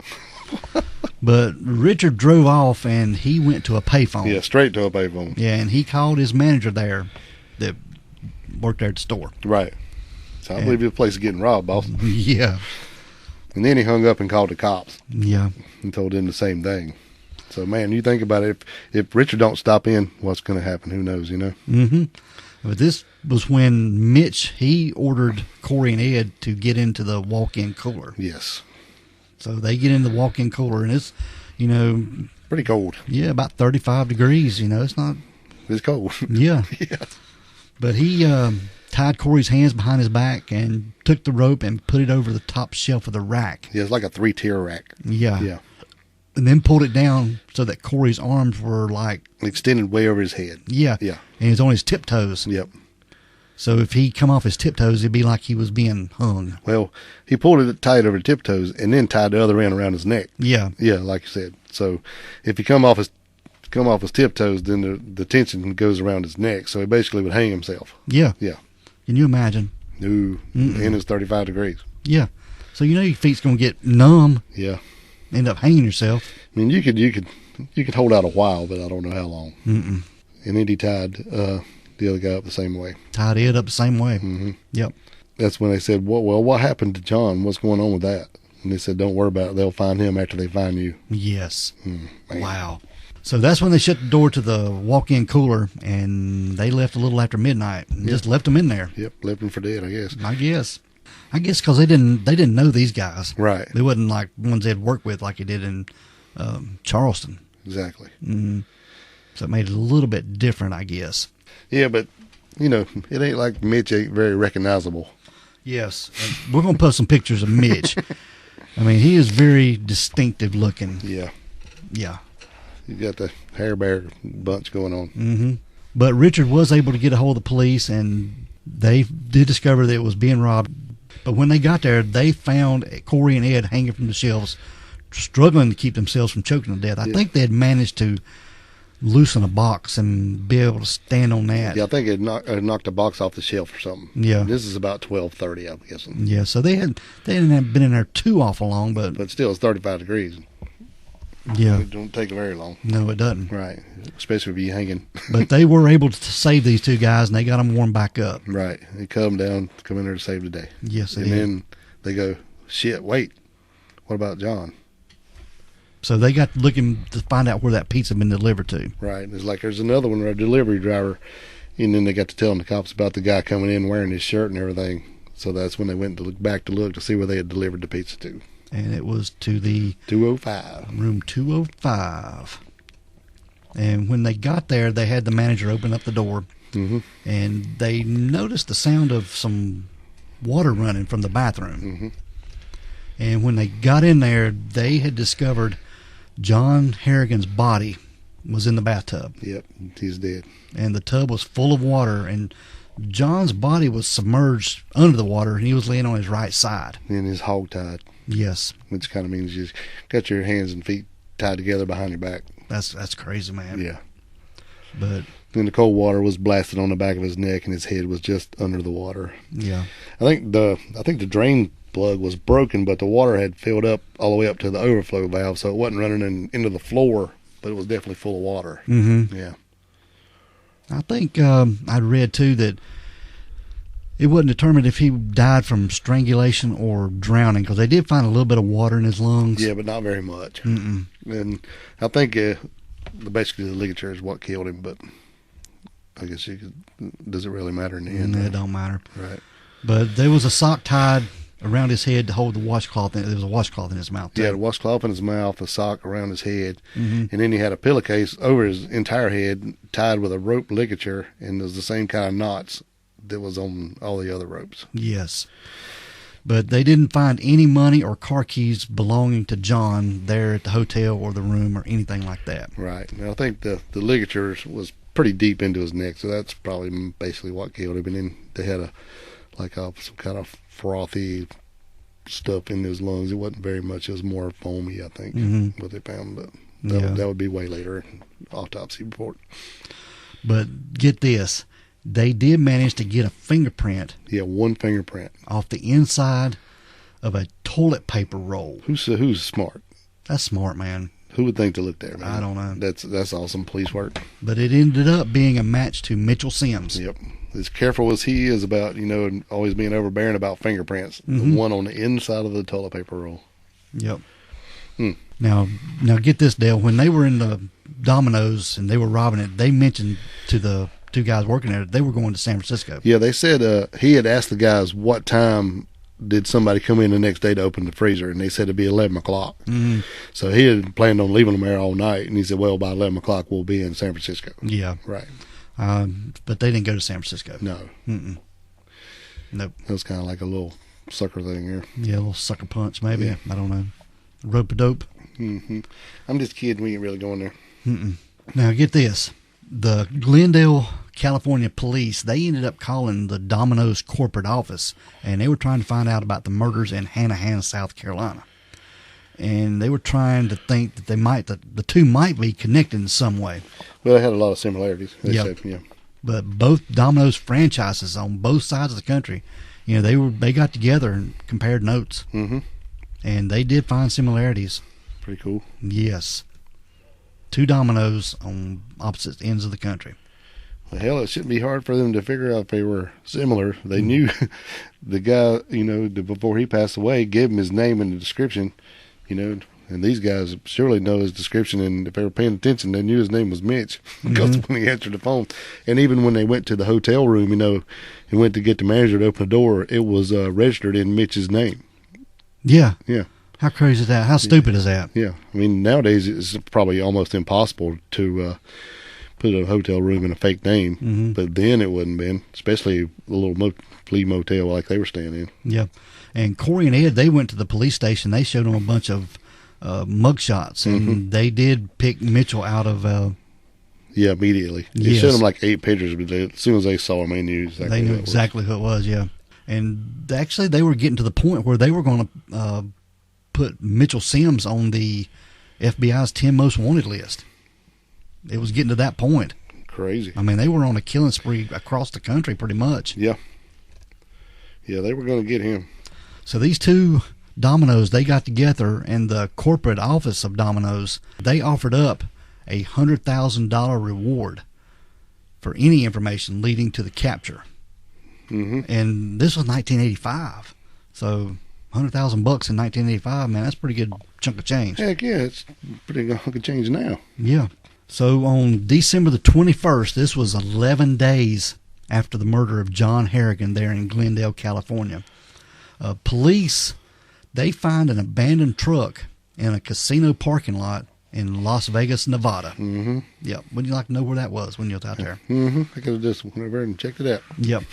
But Richard drove off, and he went to a payphone. Yeah, straight to a payphone. Yeah, and he called his manager there that worked there at the store. Right. So I believe the place is getting robbed, boss. Yeah. And then he hung up and called the cops. Yeah. And told them the same thing. So, man, you think about it. If Richard don't stop in, what's going to happen? Who knows, you know? Mm-hmm. But this was when Mitch, he ordered Corey and Ed to get into the walk-in cooler. Yes. So they get in the walk-in cooler, and it's, you know... Pretty cold. Yeah, about 35 degrees, you know. It's not... It's cold. Yeah. Yeah. But he tied Corey's hands behind his back and took the rope and put it over the top shelf of the rack. Yeah, it's like a 3-tier rack. Yeah. Yeah. And then pulled it down so that Corey's arms were like... Extended way over his head. Yeah. Yeah. And he's on his tiptoes. Yep. So if he come off his tiptoes, it'd be like he was being hung. Well, he pulled it tight over the tiptoes and then tied the other end around his neck. Yeah. Yeah, like you said. So if he come off his tiptoes, then the tension goes around his neck. So he basically would hang himself. Yeah. Yeah. Can you imagine? No. And it's 35 degrees. Yeah. So you know your feet's going to get numb. Yeah. End up hanging yourself. I mean, you could hold out a while, but I don't know how long. Mm-mm. And then he tied the other guy up the same way. Tied Ed up the same way. Mm-hmm. Yep. That's when they said, well, what happened to John? What's going on with that? And they said, don't worry about it. They'll find him after they find you. Yes. Man. Wow. So that's when they shut the door to the walk-in cooler, and they left a little after midnight and just left them in there. Yep, left him for dead, I guess. I guess because they didn't know these guys. Right. They wasn't like ones they'd worked with like he did in Charleston. Exactly. Mm-hmm. So it made it a little bit different, I guess. Yeah, but, you know, it ain't like Mitch ain't very recognizable. Yes. And we're going to post some pictures of Mitch. I mean, he is very distinctive looking. Yeah. Yeah. You got the hair bear bunch going on. Mm-hmm. But Richard was able to get a hold of the police, and they did discover that it was being robbed. But when they got there, they found Corey and Ed hanging from the shelves, struggling to keep themselves from choking to death. I think they had managed to loosen a box and be able to stand on that. Yeah, I think it knocked a box off the shelf or something. Yeah. This is about 12:30, I'm guessing. Yeah, so they hadn't been in there too awful long, but still, it's 35 degrees. Yeah. It don't take very long. No, it doesn't. Right. Especially if you're hanging. But they were able to save these two guys, and they got them warmed back up. Right. They come in there to save the day. Yes, they And did. then they go, shit, wait, what about John? So they got looking to find out where that pizza had been delivered to. Right. It's like there's another one, a delivery driver, and then they got to telling the cops about the guy coming in wearing his shirt and everything. So that's when they went to look back to see where they had delivered the pizza to. And it was to the 205. room 205. And when they got there, they had the manager open up the door, and they noticed the sound of some water running from the bathroom. And when they got in there, they had discovered John Harrigan's body was in the bathtub. Yep, he's dead. And the tub was full of water, and John's body was submerged under the water, and he was laying on his right side. And he's hog-tied. Yes. Which kind of means you got your hands and feet tied together behind your back. That's crazy, man. Yeah. But then the cold water was blasted on the back of his neck, and his head was just under the water. Yeah. I think the drain plug was broken, but the water had filled up all the way up to the overflow valve, so it wasn't running into the floor, but it was definitely full of water. Mm-hmm. Yeah. I think I'd read too that it wasn't determined if he died from strangulation or drowning, because they did find a little bit of water in his lungs. Yeah, but not very much. Mm-mm. And I think basically the ligature is what killed him, but I guess does it really matter in the end? It don't matter. Right. But there was a sock tied around his head to hold the washcloth. There was a washcloth in his mouth, too. He had a washcloth in his mouth, a sock around his head, and then he had a pillowcase over his entire head tied with a rope ligature, and it was the same kind of knots that was on all the other ropes. Yes. But they didn't find any money or car keys belonging to John there at the hotel or the room or anything like that. Right. And I think the ligature was pretty deep into his neck, so that's probably basically what killed him. And then they had some kind of frothy stuff in his lungs. It wasn't very much. It was more foamy, I think, what they found. But that would be way later, autopsy report. But get this. They did manage to get a fingerprint. Yeah, one fingerprint. Off the inside of a toilet paper roll. Who's smart? That's smart, man. Who would think to look there, man? I don't know. That's awesome police work. But it ended up being a match to Mitchell Sims. Yep. As careful as he is about, always being overbearing about fingerprints, Mm-hmm. the one on the inside of the toilet paper roll. Yep. Now get this, Dale. When they were in the Domino's and they were robbing it, they mentioned to the two guys working there they were going to San Francisco. Yeah, they said he had asked the guys what time did somebody come in the next day to open the freezer, and they said it'd be 11 o'clock. Mm-hmm. So he had planned on leaving them there all night, and he said, well, by 11 o'clock we'll be in San Francisco. Yeah. Right. But they didn't go to San Francisco. No. Mm-mm. Nope. That was kind of like a little sucker thing here. Yeah, a little sucker punch maybe. Yeah. I don't know. Rope-a-dope. Mm-hmm. I'm just kidding. We ain't really going there. Mm-mm. Now get this. The Glendale, California police, they ended up calling the Domino's corporate office, and they were trying to find out about the murders in Hanahan, South Carolina. And they were trying to think that the two might be connected in some way. Well, they had a lot of similarities. They Yep. said, yeah. But both Domino's franchises on both sides of the country, they got together and compared notes. Mm-hmm. And they did find similarities. Pretty cool. Yes. Two Domino's on opposite ends of the country. Well, hell, it shouldn't be hard for them to figure out if they were similar. They knew the guy, before he passed away, gave him his name and the description, and these guys surely know his description, and if they were paying attention, they knew his name was Mitch because when he answered the phone. And even when they went to the hotel room, and went to get the manager to open the door, it was registered in Mitch's name. Yeah. Yeah. How crazy is that? How stupid is that? Yeah. I mean, nowadays it's probably almost impossible to put a hotel room in a fake name, but then it wouldn't been, especially a little flea motel like they were staying in. Yeah. And Corey and Ed, they went to the police station. They showed them a bunch of mugshots, and they did pick Mitchell out of... Yeah, immediately. They showed them like 8 pictures, but as soon as they saw him, they knew exactly who it was, yeah. And actually, they were getting to the point where they were going to put Mitchell Sims on the FBI's 10 most wanted list. It was getting to that point. Crazy. I mean, they were on a killing spree across the country pretty much. Yeah. Yeah, they were going to get him. So these two Domino's, they got together, and the corporate office of Domino's, they offered up a $100,000 reward for any information leading to the capture. Mm-hmm. And this was 1985. So $100,000 in 1985, man, that's a pretty good chunk of change. Heck yeah, it's pretty good hunk of change now. Yeah. So on December the 21st, this was 11 days after the murder of John Harrigan there in Glendale, California. Police, they find an abandoned truck in a casino parking lot in Las Vegas, Nevada. Mm-hmm. Yep. Would you like to know where that was when you was out there? Mm-hmm. I could have just went over and checked it out. Yep.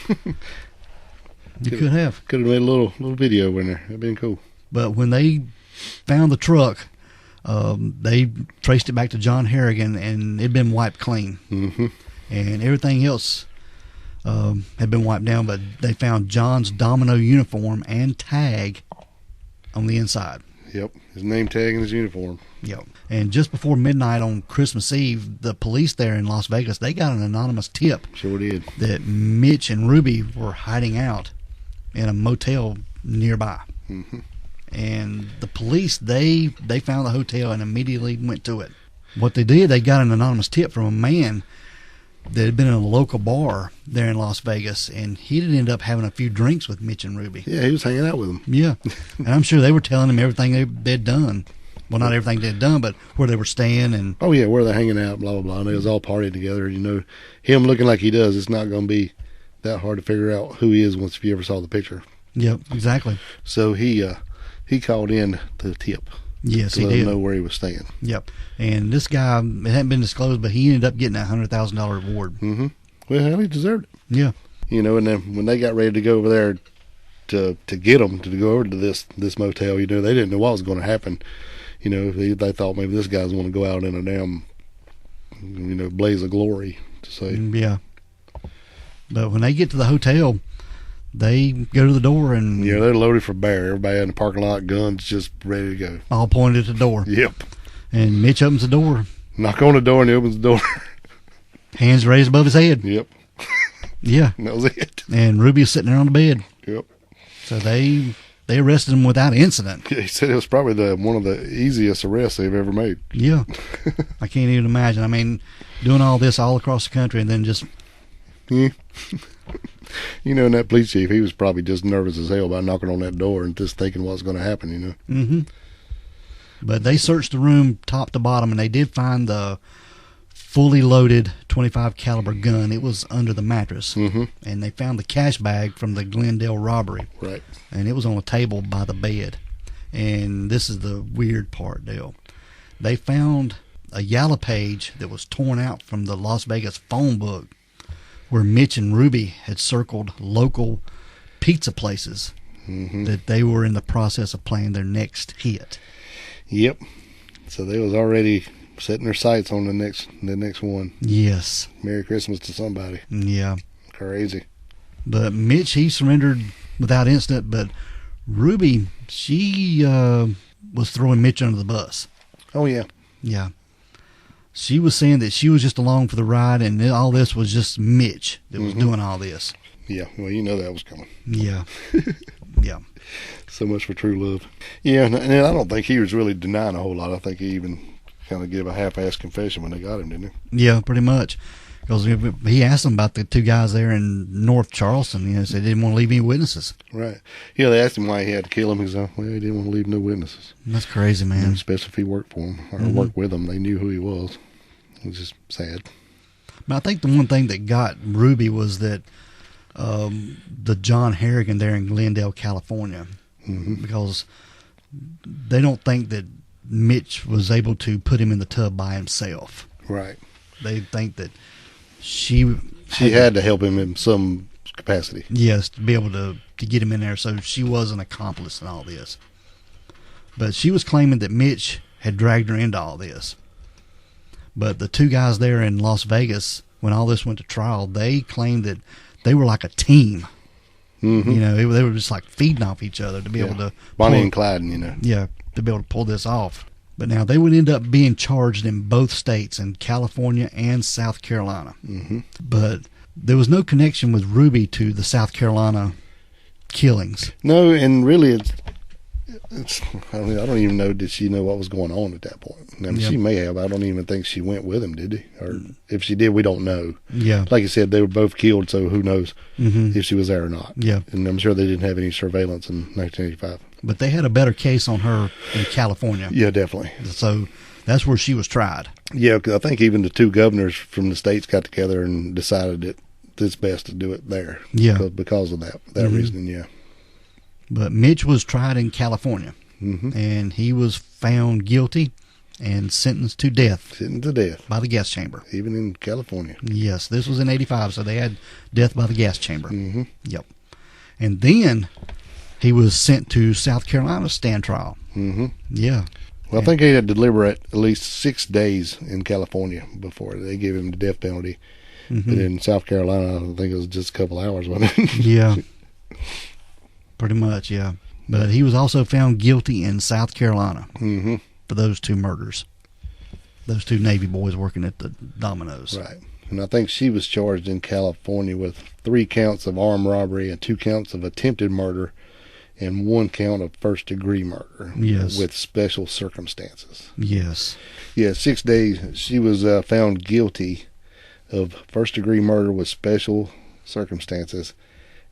You could have. Could have made a little video in there. That'd been cool. But when they found the truck, they traced it back to John Harrigan, and it'd been wiped clean. Mm-hmm. And everything else had been wiped down, but they found John's Domino uniform and tag on the inside. Yep, his name tag and his uniform. Yep. And just before midnight on Christmas Eve, the police there in Las Vegas, they got an anonymous tip. Sure did. That Mitch and Ruby were hiding out in a motel nearby. Mm-hmm. And the police, they found the hotel and immediately went to it. What they did, they got an anonymous tip from a man that had been in a local bar there in Las Vegas, and he did end up having a few drinks with Mitch and Ruby. Yeah, he was hanging out with them. Yeah. And I'm sure they were telling him everything they'd done. Well, not everything they'd done, but where they were staying. And oh, yeah, where they're hanging out, blah, blah, blah. And they was all partying together. Him looking like he does, it's not going to be that hard to figure out who he is once if you ever saw the picture. Yep, exactly. So he called in the tip. Yes, to he let did. him know where he was staying. Yep. And this guy, it hadn't been disclosed, but he ended up getting a $100,000 reward. Mm-hmm. Well, hell, he deserved it. Yeah. And then when they got ready to go over there to get him to go over to this motel, they didn't know what was going to happen. They thought maybe this guy's going to go out in a damn, blaze of glory, to say. Yeah. But when they get to the hotel, they go to the door and... Yeah, they're loaded for bear. Everybody in the parking lot, guns just ready to go. All pointed at the door. Yep. And Mitch opens the door. Knock on the door and he opens the door. Hands raised above his head. Yep. Yeah. And that was it. And Ruby's sitting there on the bed. Yep. So they they arrested him without incident. He said it was probably one of the easiest arrests they've ever made. Yeah. I can't even imagine. I mean, doing all this all across the country and then just... Yeah. You know, and that police chief, he was probably just nervous as hell about knocking on that door and just thinking what's going to happen, you know. Mm-hmm. But they searched the room top to bottom, and they did find the fully loaded .25 caliber gun. It was under the mattress. Mm-hmm. And they found the cash bag from the Glendale robbery. Right. And it was on a table by the bed. And this is the weird part, Dale. They found a yellow page that was torn out from the Las Vegas phone book where Mitch and Ruby had circled local pizza places that they were in the process of planning their next hit. Yep. So they was already setting their sights on the next one. Yes. Merry Christmas to somebody. Yeah. Crazy. But Mitch, he surrendered without incident, but Ruby, she was throwing Mitch under the bus. Oh, yeah. Yeah. She was saying that she was just along for the ride, and all this was just Mitch that was doing all this. Yeah, well, you know that was coming. Yeah. Yeah. So much for true love. Yeah, and I don't think he was really denying a whole lot. I think he even kind of gave a half-assed confession when they got him, didn't he? Yeah, pretty much. Because he asked them about the two guys there in North Charleston. You know, so they didn't want to leave any witnesses. Right. Yeah, they asked him why he had to kill him. He said, well, he didn't want to leave no witnesses. That's crazy, man. Especially if he worked for him or worked with them. They knew who he was. It was just sad. But I think the one thing that got Ruby was that the John Harrigan there in Glendale, California, because they don't think that Mitch was able to put him in the tub by himself. Right. They think that she had to help him in some capacity. Yes, to be able to get him in there, so she was an accomplice in all this. But she was claiming that Mitch had dragged her into all this. But the two guys there in Las Vegas, when all this went to trial, they claimed that they were like a team. You know, they were just like feeding off each other to be able to... Bonnie and Clyde, you know. Yeah, to be able to pull this off. But now they would end up being charged in both states, in California and South Carolina. But there was no connection with Ruby to the South Carolina killings. No, and really I don't even know, did she know what was going on at that point? I mean, she may have. I don't even think she went with him, did he? Or if she did, we don't know. Yeah. Like you said, they were both killed, so who knows if she was there or not. Yeah. And I'm sure they didn't have any surveillance in 1985. But they had a better case on her in California. Yeah, definitely. So that's where she was tried. Yeah, because I think even the two governors from the states got together and decided that it's best to do it there. Yeah. Because of that reasoning, yeah. But Mitch was tried in California, and he was found guilty and sentenced to death. Sentenced to death. By the gas chamber. Even in California. Yes, this was in 85, so they had death by the gas chamber. Yep. And then he was sent to South Carolina to stand trial. Yeah. Well, I think he had to deliberate at least 6 days in California before they gave him the death penalty. But in South Carolina, I think it was just a couple hours, wasn't it? Yeah. Pretty much, yeah. But he was also found guilty in South Carolina for those two murders. Those two Navy boys working at the Domino's. Right. And I think she was charged in California with 3 counts of armed robbery and 2 counts of attempted murder and 1 count of first-degree murder. Yes. With special circumstances. Yes. Yeah, 6 days. She was found guilty of first-degree murder with special circumstances,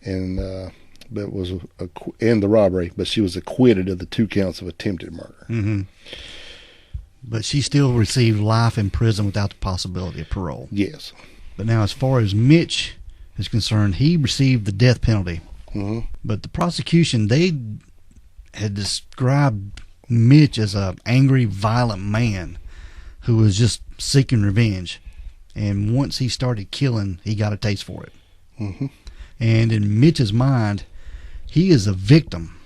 and the robbery, but she was acquitted of the 2 counts of attempted murder. But she still received life in prison without the possibility of parole. Yes. But now, as far as Mitch is concerned, he received the death penalty. But the prosecution, they had described Mitch as an angry, violent man who was just seeking revenge. And once he started killing, he got a taste for it. And in Mitch's mind, he is a victim.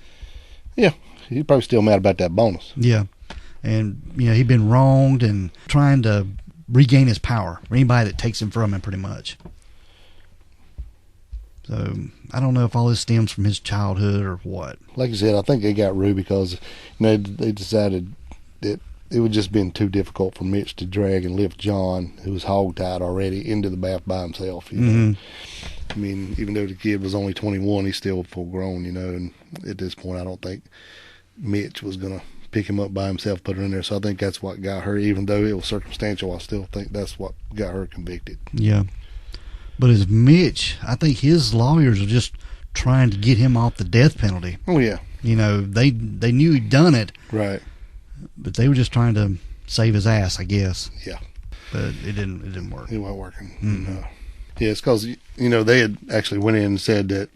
Yeah, he's probably still mad about that bonus. Yeah, and you know, he'd been wronged and trying to regain his power. Anybody that takes him from him, pretty much. So I don't know if all this stems from his childhood or what. Like I said, I think they got Ruby because they decided that it would just been too difficult for Mitch to drag and lift John, who was hogtied already, into the bath by himself. You know? I mean, even though the kid was only 21, he's still full grown, you know, and at this point I don't think Mitch was going to pick him up by himself, put her in there. So I think that's what got her, even though it was circumstantial, I still think that's what got her convicted. Yeah. But as Mitch, I think his lawyers are just trying to get him off the death penalty. Oh, yeah. You know, they knew he'd done it. Right. But they were just trying to save his ass, I guess. Yeah. But it didn't work. It wasn't working. Mm-hmm. Yeah, it's because, you know, they had actually went in and said that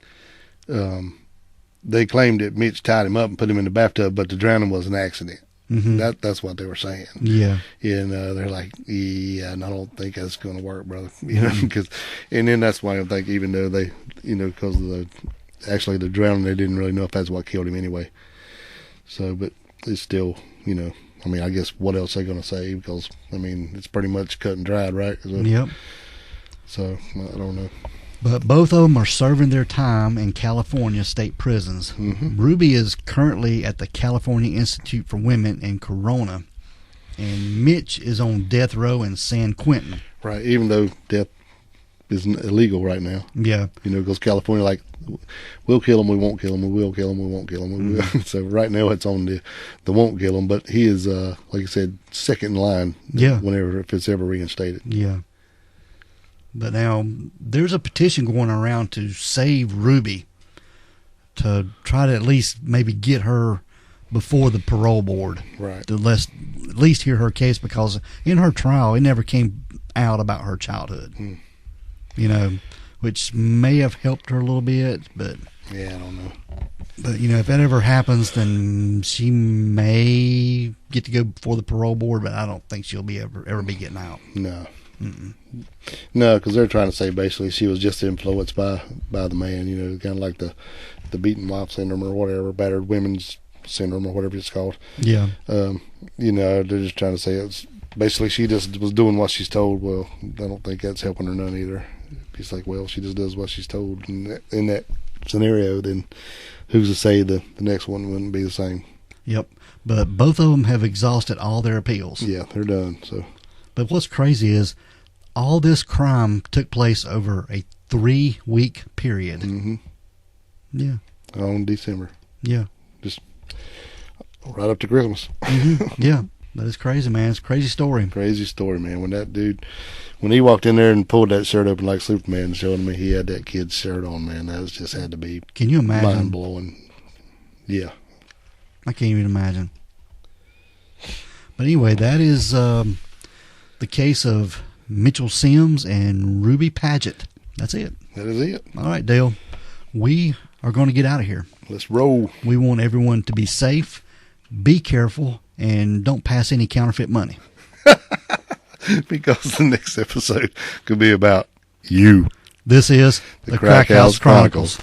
they claimed that Mitch tied him up and put him in the bathtub, but the drowning was an accident. Mm-hmm. That's what they were saying. Yeah. And they're like, yeah, and I don't think that's going to work, brother. You know, and then that's why I think, even though they, you know, because of the drowning, they didn't really know if that's what killed him anyway. So, but it's still, you know, I mean, I guess what else are they going to say? Because, I mean, it's pretty much cut and dried, right? So, yep. So, I don't know. But both of them are serving their time in California state prisons. Mm-hmm. Ruby is currently at the California Institute for Women in Corona, and Mitch is on death row in San Quentin. Right, even though death is illegal right now. Yeah. You know, because California, like, we'll kill him, we won't kill him, we will kill him, we won't kill him. We will. So right now it's on the won't kill him, but he is, like I said, second in line. Yeah. Whenever, if it's ever reinstated. Yeah. But now there's a petition going around to save Ruby, to try to at least maybe get her before the parole board. Right. To at least hear her case, because in her trial it never came out about her childhood. You know, which may have helped her a little bit, but yeah, I don't know. But you know, if that ever happens, then she may get to go before the parole board, but I don't think she'll be ever be getting out. No. Mm-mm. No, because they're trying to say basically she was just influenced by the man, you know, kind of like the beaten wife syndrome or whatever, battered women's syndrome or whatever it's called. Yeah. You know, they're just trying to say it's basically she just was doing what she's told. Well, I don't think that's helping her none either. It's like, well, she just does what she's told. And in that scenario, then who's to say the next one wouldn't be the same? Yep. But both of them have exhausted all their appeals. Yeah, they're done. So. But what's crazy is all this crime took place over a 3-week period. Mm-hmm. Yeah. On December. Yeah. Just right up to Christmas. Mm-hmm. Yeah. That is crazy, man. It's a crazy story. Crazy story, man. When that dude, when he walked in there and pulled that shirt open like Superman and showed me he had that kid's shirt on, man, that was just had to be Can you imagine? mind-blowing. Yeah. I can't even imagine. But anyway, that is the case of Mitchell Sims and Ruby Padgett. That's it. That is it. All right, Dale. We are going to get out of here. Let's roll. We want everyone to be safe, be careful, and don't pass any counterfeit money. Because the next episode could be about you. This is the Crack House Chronicles.